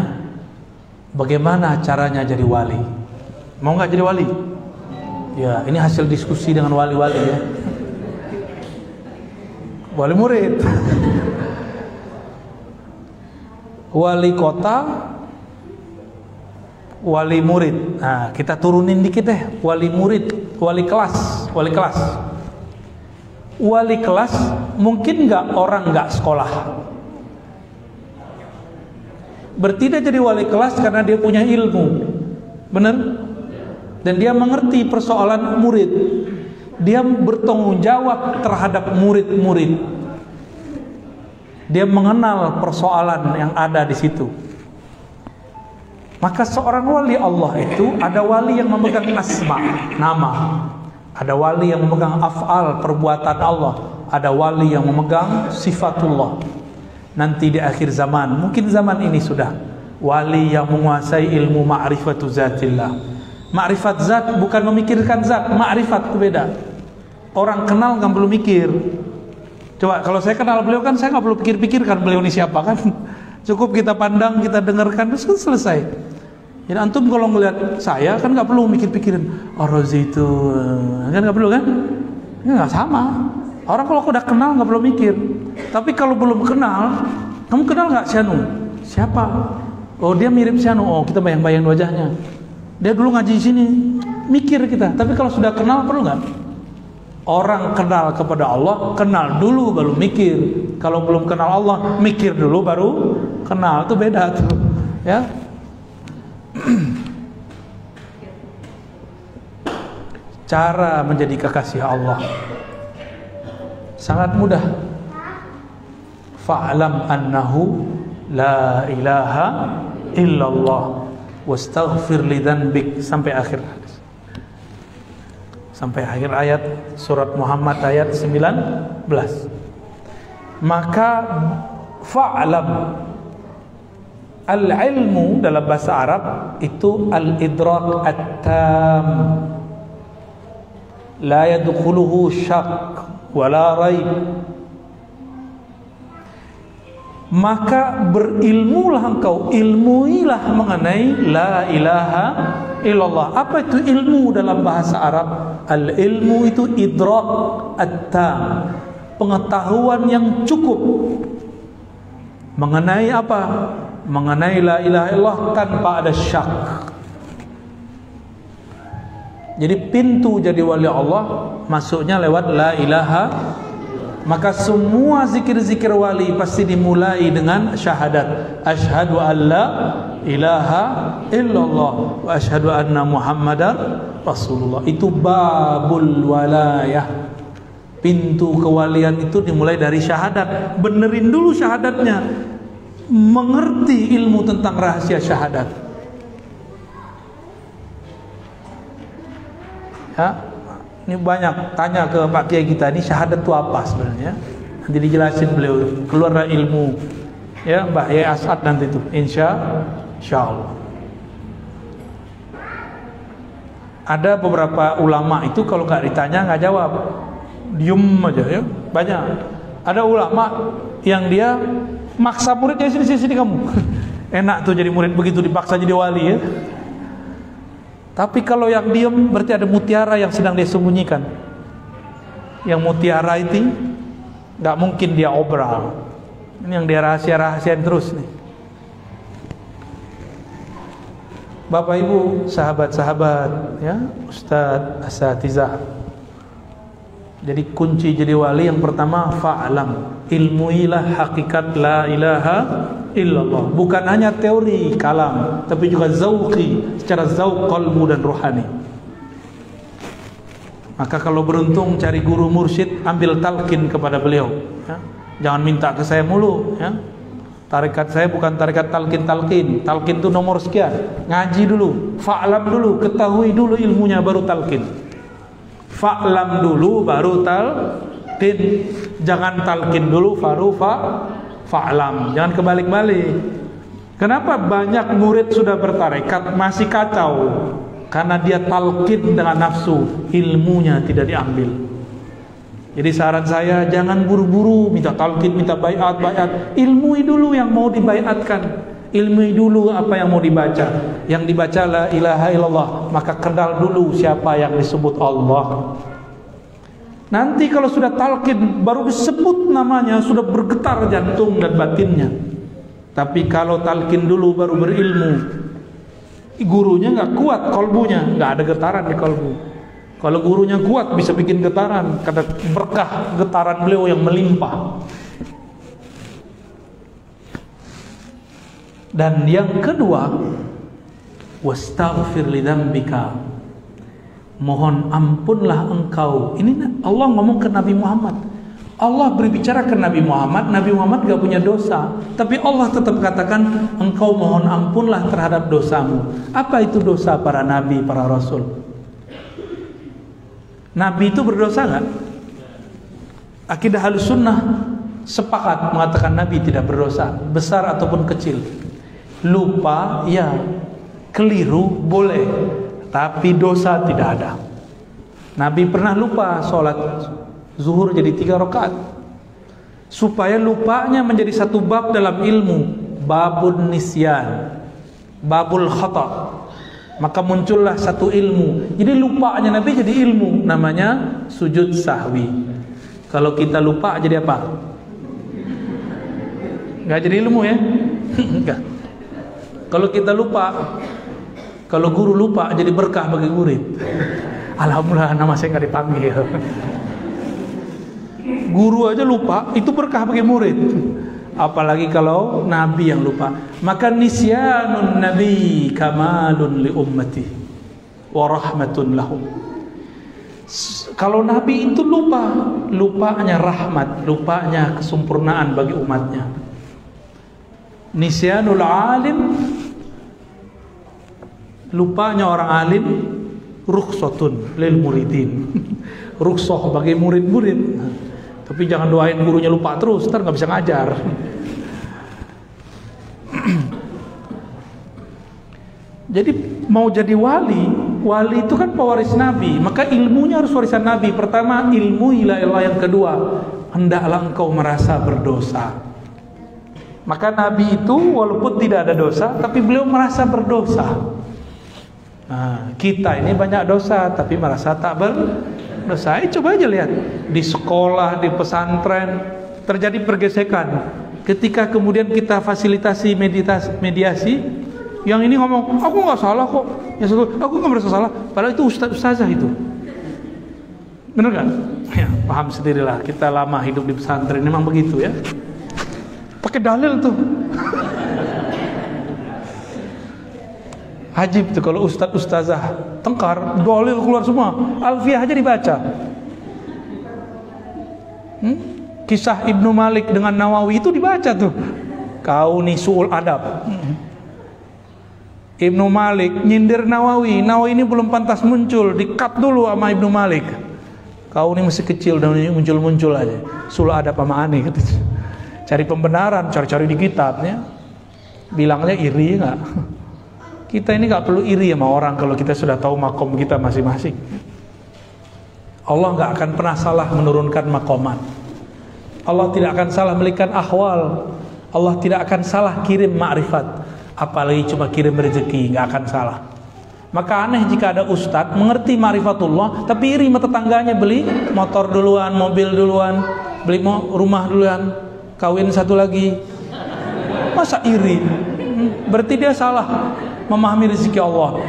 bagaimana caranya jadi wali? Mau nggak jadi wali? Ya, ini hasil diskusi dengan wali-wali ya. Wali murid, wali kota, wali murid. Nah, kita turunin dikit deh. Wali murid, wali kelas, wali kelas. Wali kelas mungkin nggak orang nggak sekolah. Berarti dia jadi wali kelas karena dia punya ilmu, benar? Dan dia mengerti persoalan murid. Dia bertanggung jawab terhadap murid-murid. Dia mengenal persoalan yang ada di situ. Maka seorang wali Allah itu ada wali yang memegang asma, nama. Ada wali yang memegang af'al, perbuatan Allah. Ada wali yang memegang sifatullah. Nanti di akhir zaman, mungkin zaman ini sudah, wali yang menguasai ilmu ma'rifatu zatillah. Ma'rifat zat bukan memikirkan zat, ma'rifat itu beda. Orang kenal nggak perlu mikir. Coba kalau saya kenal beliau kan saya nggak perlu pikir-pikirkan beliau ini siapa kan. Cukup kita pandang, kita dengarkan, terus kan selesai. Jadi antum kalau ngelihat saya kan nggak perlu mikir-pikirin. Oh Rozi itu kan nggak perlu kan? Ini nggak sama. Orang kalau udah kenal nggak perlu mikir. Tapi kalau belum kenal, kamu kenal nggak si Anu? Siapa? Oh dia mirip si Anu. Oh kita bayang-bayang wajahnya. Dia dulu ngaji di sini. Mikir kita. Tapi kalau sudah kenal perlu nggak? Orang kenal kepada Allah, kenal dulu baru mikir. Kalau belum kenal Allah, mikir dulu baru kenal. Itu beda tuh. Ya. Cara menjadi kekasih Allah sangat mudah. Fa'lam annahu la ilaha illallah wastaghfir li dhanbik sampai akhir hadis. Sampai akhir ayat surat Muhammad ayat 19. Maka fa'lam, al-ilmu dalam bahasa Arab itu al-idrak at-tam, la yadkhuluhu syak wala raib. Maka berilmulah engkau, ilmuilah mengenai la ilaha illallah. Apa itu ilmu dalam bahasa Arab? Al-ilmu itu idrak at-tam, pengetahuan yang cukup mengenai apa? Mengenai la ilaha illallah tanpa ada syak. Jadi pintu jadi wali Allah masuknya lewat la ilaha. Maka semua zikir-zikir wali pasti dimulai dengan syahadat. Asyhadu an la ilaha illallah wa asyhadu anna Muhammadar Rasulullah. Itu babul walayah. Pintu kewalian itu dimulai dari syahadat. Benerin dulu syahadatnya. Mengerti ilmu tentang rahasia syahadat. Ya. Ini banyak tanya ke Pak Kiai kita, ini syahadat itu apa sebenarnya? Nanti dijelasin beliau, keluar ilmu ya Mbak Yai As'ad nanti itu insya Allah. Ada beberapa ulama itu kalau nggak ditanya nggak jawab, diem aja ya. Banyak. Ada ulama yang dia maksa muridnya sini kamu. Enak tuh jadi murid begitu dipaksa jadi wali ya. Tapi kalau yang diam berarti ada mutiara yang sedang dia sembunyikan. Yang mutiara itu nggak mungkin dia obral. Ini yang dia rahasian terus nih. Bapak Ibu, sahabat-sahabat, ya, Ustadz, asatizah. Jadi kunci jadi wali yang pertama fa'lam, ilmuilah hakikat la ilaha illallah. Bukan hanya teori kalam, tapi juga zauqi, secara zauq qalbu dan rohani. Maka kalau beruntung cari guru mursyid, ambil talqin kepada beliau ya. Jangan minta ke saya mulu ya. Tarekat saya bukan tarekat talqin. Talqin itu nomor sekian. Ngaji dulu, fa'lam dulu, ketahui dulu ilmunya baru talqin. Fa'lam dulu baru talqin. Jangan talqin dulu baru fa'lam. Jangan kebalik-balik. Kenapa banyak murid sudah bertarekat masih kacau? Karena dia talqin dengan nafsu, ilmunya tidak diambil. Jadi saran saya, jangan buru-buru minta talqin, minta baiat. Ilmui dulu yang mau dibaiatkan, ilmui dulu apa yang mau dibaca. Yang dibaca la ilaha illallah, maka kenal dulu siapa yang disebut Allah. Nanti kalau sudah talqin, baru disebut namanya, sudah bergetar jantung dan batinnya. Tapi kalau talqin dulu baru berilmu, gurunya nggak kuat kolbunya, nggak ada getaran di kolbu. Kalau gurunya kuat bisa bikin getaran, karena berkah getaran beliau yang melimpah. Dan yang kedua, wastaghfir lidzambika, mohon ampunlah engkau. Ini Allah ngomong ke Nabi Muhammad. Allah berbicara ke Nabi Muhammad gak punya dosa, tapi Allah tetap katakan engkau mohon ampunlah terhadap dosamu. Apa itu dosa para nabi, para rasul? Nabi itu berdosa gak? Akidah Ahlussunnah sepakat mengatakan Nabi tidak berdosa, besar ataupun kecil. Lupa ya, keliru boleh, tapi dosa tidak ada. Nabi pernah lupa sholat zuhur jadi 3 rakaat. Supaya lupanya menjadi satu bab dalam ilmu, babun nisyan, babul khata. Maka muncullah satu ilmu. Jadi lupanya Nabi jadi ilmu, namanya sujud sahwi. Kalau kita lupa jadi apa? Nggak jadi ilmu ya? Enggak. Kalau kita lupa, kalau guru lupa jadi berkah bagi murid. Alhamdulillah nama saya nggak dipanggil. Guru aja lupa, itu berkah bagi murid. Apalagi kalau Nabi yang lupa. Maka nisyanun Nabi kamalun li ummati wa rahmatun lahum. Kalau Nabi itu lupa, lupanya rahmat, lupanya kesempurnaan bagi umatnya. Nisyanul alim, lupanya orang alim, rukhsatun lil muridin. Rukhsah bagi murid-murid. Tapi jangan doain gurunya lupa terus, ntar nggak bisa ngajar. Jadi mau jadi wali itu kan pewaris Nabi, maka ilmunya harus warisan Nabi. Pertama ilmu ilah, yang kedua hendaklah engkau merasa berdosa. Maka Nabi itu walaupun tidak ada dosa, tapi beliau merasa berdosa. Nah, kita ini banyak dosa, tapi merasa tak berdosa. Coba aja lihat di sekolah, di pesantren terjadi pergesekan. Ketika kemudian kita fasilitasi mediasi, yang ini ngomong aku nggak salah kok, yang satu aku nggak merasa salah, padahal itu ustazah itu. Bener kan? Ya, paham sendirilah, kita lama hidup di pesantren memang begitu ya. Pakai dalil tuh. Ajib tuh kalau ustazah tengkar, dalil keluar semua, Alfiyah aja dibaca. Kisah Ibnu Malik dengan Nawawi itu dibaca tuh. Kau nih suul adab. Ibnu Malik nyindir Nawawi ini belum pantas muncul, di-cut dulu sama Ibnu Malik. Kau ini masih kecil dan muncul-muncul aja. Suul adab sama aneh gitu. Cari pembenaran, cari-cari di kitabnya. Bilangnya iri enggak? Kita ini gak perlu iri sama orang kalau kita sudah tahu makom kita masing-masing. Allah gak akan pernah salah menurunkan makoman. Allah tidak akan salah memberikan ahwal. Allah tidak akan salah kirim ma'rifat. Apalagi cuma kirim rezeki, gak akan salah. Maka aneh jika ada ustadz mengerti ma'rifatullah, tapi iri sama tetangganya, beli motor duluan, mobil duluan, beli rumah duluan, kawin satu lagi. Masa iri? Berarti dia salah memahami rezeki Allah.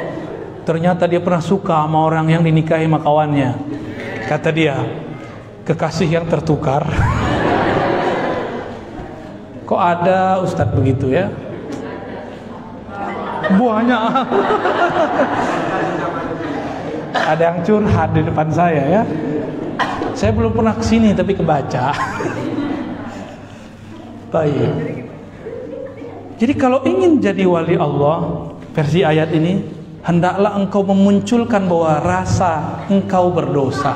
Ternyata dia pernah suka sama orang yang dinikahi sama kawannya. Kata dia, kekasih yang tertukar. Kok ada ustadz begitu ya? Banyak. Ada yang curhat di depan saya ya. Saya belum pernah kesini tapi kebaca. Baik. Jadi kalau ingin jadi wali Allah, versi ayat ini, hendaklah engkau memunculkan bahwa rasa engkau berdosa.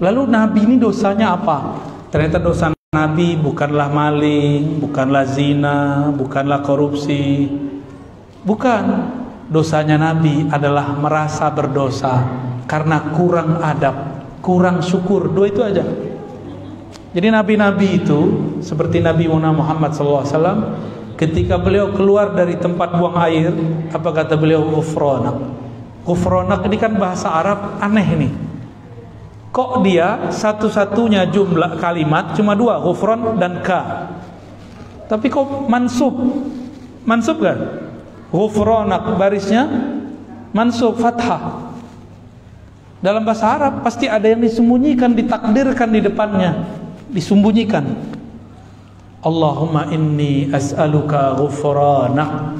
Lalu Nabi ini dosanya apa? Ternyata dosa Nabi bukanlah maling, bukanlah zina, bukanlah korupsi. Bukan. Dosanya Nabi adalah merasa berdosa karena kurang adab, kurang syukur. Dua itu aja. Jadi nabi-nabi itu seperti Nabi Muhammad SAW, ketika beliau keluar dari tempat buang air, apa kata beliau? Ghufranak. Ghufranak ini kan bahasa Arab aneh nih. Kok dia satu-satunya jumlah kalimat cuma dua, ghufran dan ka. Tapi kok mansub? Mansub kan? Ghufranak barisnya mansub fathah. Dalam bahasa Arab pasti ada yang disembunyikan, ditakdirkan di depannya, disembunyikan. Allahumma inni as'aluka ghufranak.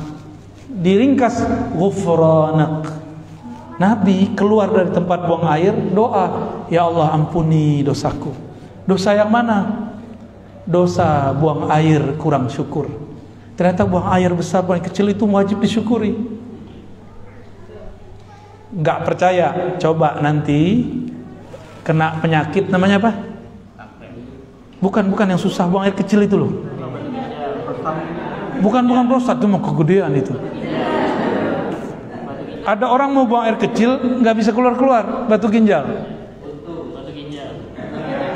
Diringkas ghufranak. Nabi keluar dari tempat buang air, doa, ya Allah ampuni dosaku. Dosa yang mana? Dosa buang air kurang syukur. Ternyata buang air besar, buang air kecil itu wajib disyukuri. Nggak percaya, coba nanti kena penyakit namanya apa? Bukan yang susah, buang air kecil itu loh. Bukan prostat, itu mau kegedean itu. Ada orang mau buang air kecil nggak bisa keluar, batu ginjal.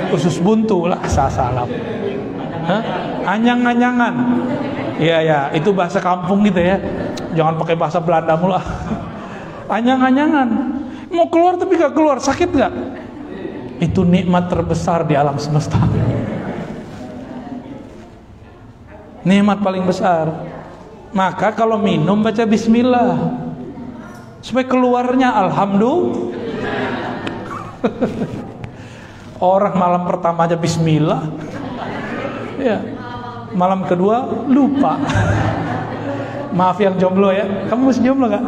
Usus buntu lah, salah. Anyang-anyangan. Iya, itu bahasa kampung gitu ya. Jangan pakai bahasa Belanda mulu. Anyang-anyangan. Mau keluar tapi gak keluar, sakit gak? Itu nikmat terbesar di alam semesta. Nikmat paling besar. Maka kalau minum baca bismillah. Supaya keluarnya alhamdulillah. Orang malam pertama aja bismillah. Ya. Malam kedua lupa. Maaf yang jomblo ya. Kamu masih jomblo gak?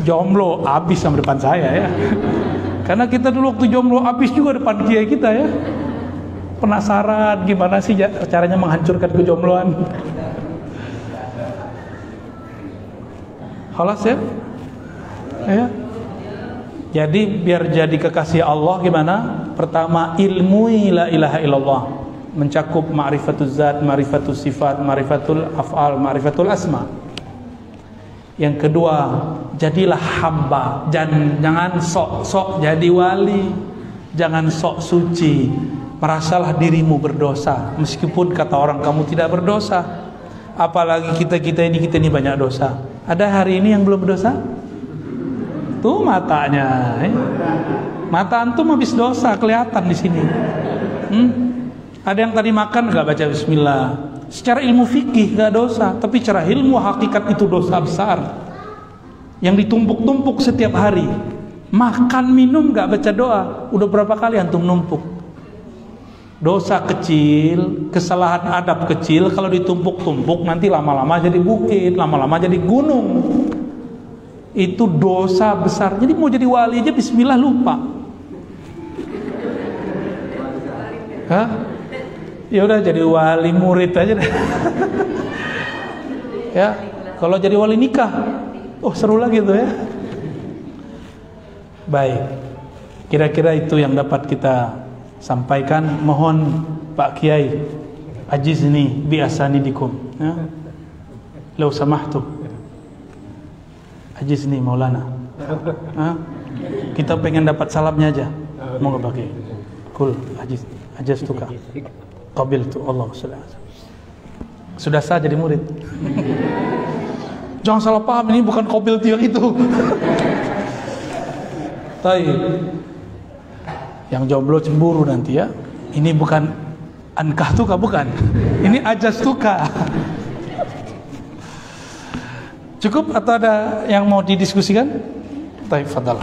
Jomblo abis sama depan saya ya. Karena kita dulu waktu jomblo abis juga depan kiai kita ya. Penasaran gimana sih caranya menghancurkan kejombloan. Khalas ya. Ya. Jadi biar jadi kekasih Allah gimana? Pertama, ilmui la ilaha illallah, mencakup ma'rifatul zat, ma'rifatul sifat, ma'rifatul af'al, ma'rifatul asma. Yang kedua, jadilah hamba, jangan sok-sok jadi wali, jangan sok suci. Merasalah dirimu berdosa, meskipun kata orang kamu tidak berdosa. Apalagi kita ini banyak dosa. Ada hari ini yang belum berdosa? Tuh matanya, mata antum habis dosa kelihatan di sini. Ada yang tadi makan nggak baca bismillah. Secara ilmu fikih nggak dosa, tapi secara ilmu hakikat itu dosa besar. Yang ditumpuk-tumpuk setiap hari. Makan minum nggak baca doa, udah berapa kali antum numpuk? Dosa kecil, kesalahan adab kecil, kalau ditumpuk-tumpuk nanti lama-lama jadi bukit, lama-lama jadi gunung. Itu dosa besar. Jadi mau jadi wali aja bismillah lupa. Hah? Ya udah jadi wali murid aja deh. Ya, kalau jadi wali nikah, oh seru lagi tuh ya. Baik. Kira-kira itu yang dapat kita sampaikan. Mohon Pak Kiai ajizni bi asanidikum. Ya. Lau samahtu. Ajizni Maulana. Kita pengen dapat salamnya aja. Mau nggak pakai? Kul ajiz tuka. Qabil tu Allah sudah sah jadi murid. Jangan salah paham, ini bukan qabil tu yang itu. Taib. Yang jomblo cemburu nanti ya. Ini bukan ankah tuka, bukan. Ini ajaz tuka. Cukup atau ada yang mau didiskusikan? Taib, fadal.